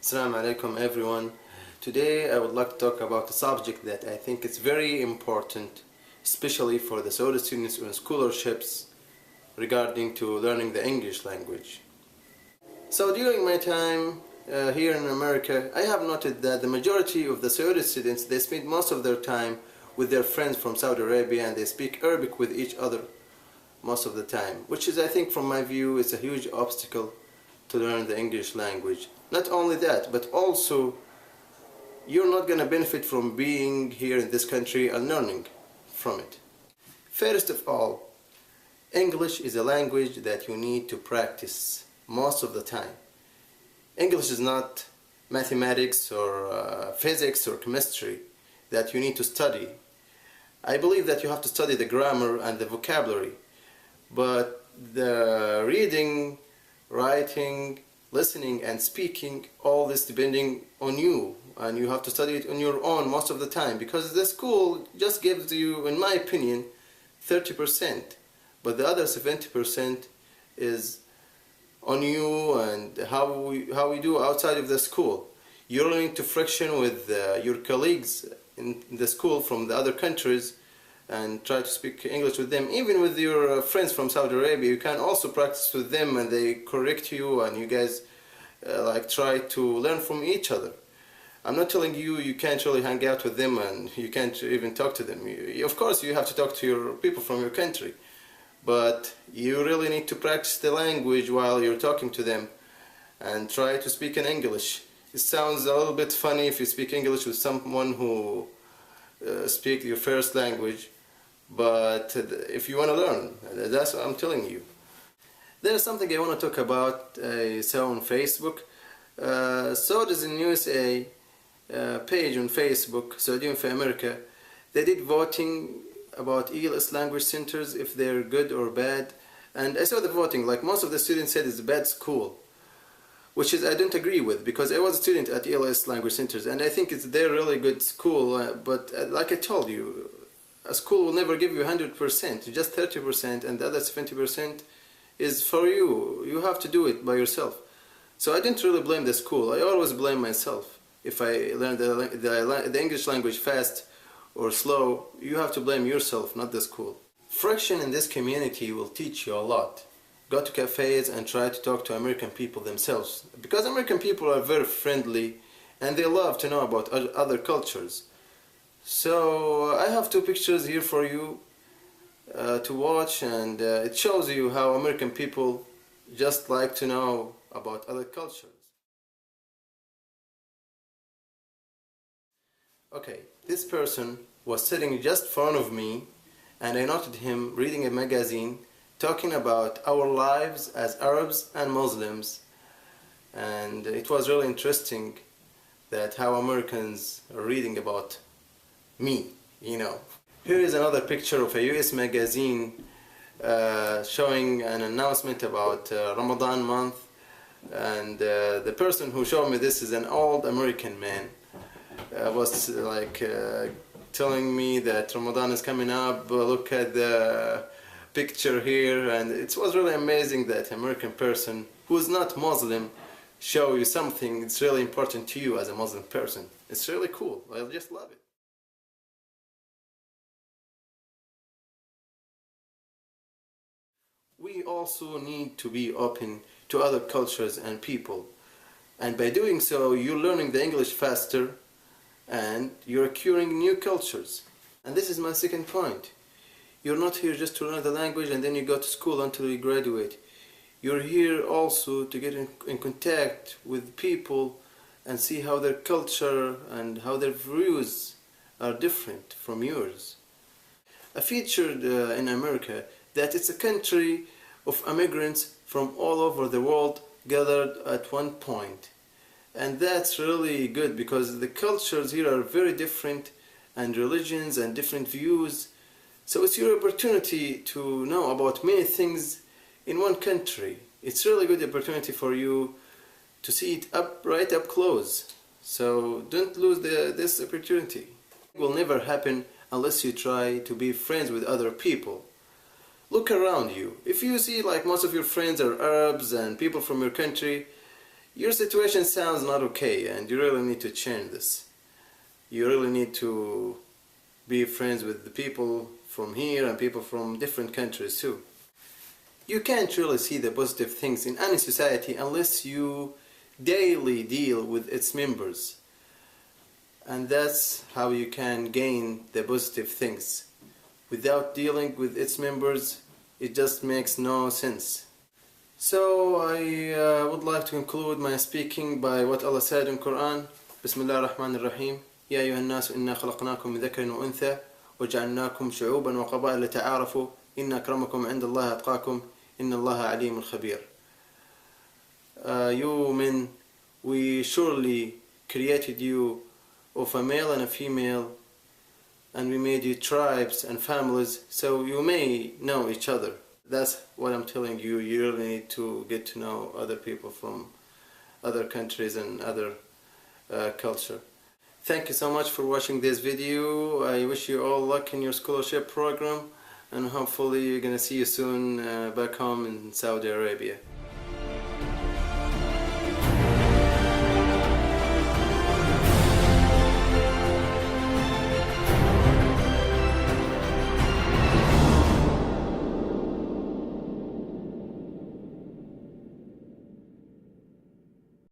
Assalamu alaikum everyone. Today I would like to talk about a subject that I think is very important, especially for the Saudi students on scholarships regarding to learning the English language. So during my time here in America, I have noted that the majority of the Saudi students, they spend most of their time with their friends from Saudi Arabia and they speak Arabic with each other most of the time, which is, I think, from my view, is a huge obstacle to learn the English language. Not only that, but also you're not going to benefit from being here in this country and learning from it. First of all, English is a language that you need to practice most of the time. English is not mathematics or physics or chemistry that you need to study. I believe that you have to study the grammar and the vocabulary, but the reading, writing, listening and speaking, all this depending on you, and you have to study it on your own most of the time, because the school just gives you, in my opinion, 30%, but the other 70% is on you and how we do outside of the school. You're learning to friction with your colleagues in the school from the other countries and try to speak English with them. Even with your friends from Saudi Arabia, you can also practice with them and they correct you and you guys try to learn from each other. I'm not telling you you can't really hang out with them and you can't even talk to them. Of course you have to talk to your people from your country, but you really need to practice the language while you're talking to them and try to speak in English. It sounds a little bit funny if you speak English with someone who speaks your first language, but if you want to learn, that's what I'm telling you. There's something I want to talk about. I saw on Facebook. Saudis in USA page on Facebook, Saudi for America, they did voting about ELS language centers, if they're good or bad. And I saw the voting, like most of the students said it's a bad school, which is I don't agree with, because I was a student at ELS language centers and I think they're really good school, but like I told you, a school will never give you 100%, just 30%, and the other 70% is for you. You have to do it by yourself. So I didn't really blame the school. I always blame myself. If I learn the English language fast or slow, you have to blame yourself, not the school. Friction in this community will teach you a lot. Go to cafes and try to talk to American people themselves, because American people are very friendly and they love to know about other cultures. So I have two pictures here for you to watch, and it shows you how American people just like to know about other cultures. Okay, this person was sitting just in front of me and I noted him reading a magazine talking about our lives as Arabs and Muslims, and it was really interesting that how Americans are reading about me, you know. Here is another picture of a US magazine showing an announcement about Ramadan month, and the person who showed me this is an old American man. Was telling me that Ramadan is coming up, look at the picture here, and it was really amazing that an American person who is not Muslim show you something that's really important to you as a Muslim person. It's really cool. I just love it. We also need to be open to other cultures and people, and by doing so you're learning the English faster and you're acquiring new cultures. And this is my second point. You're not here just to learn the language and then you go to school until you graduate. You're here also to get in contact with people and see how their culture and how their views are different from yours. I featured in America that it's a country of immigrants from all over the world gathered at one point. And that's really good because the cultures here are very different, and religions and different views. So it's your opportunity to know about many things in one country. It's really good opportunity for you to see it right up close. So don't lose this opportunity. It will never happen unless you try to be friends with other people. Look around you. If you see like most of your friends are Arabs and people from your country, your situation sounds not okay and you really need to change this. You really need to be friends with the people from here and people from different countries too. You can't really see the positive things in any society unless you daily deal with its members. And that's how you can gain the positive things. Without dealing with its members, it just makes no sense. So I would like to conclude my speaking by what Allah said in Quran. Bismillah ar-Rahman ar-Rahim. يا أيها الناس إنا خلقناكم من ذكر وأنثى وجعلناكم شعوبا وقبائل لتعارفوا إن أكرمكم عند الله أتقاكم إن الله عليم خبير. You men, we surely created you of a male and a female, and we made you tribes and families so you may know each other. That's what I'm telling you. You really need to get to know other people from other countries and other culture. Thank you so much for watching this video. I wish you all luck in your scholarship program, and hopefully you're gonna see you soon back home in Saudi Arabia.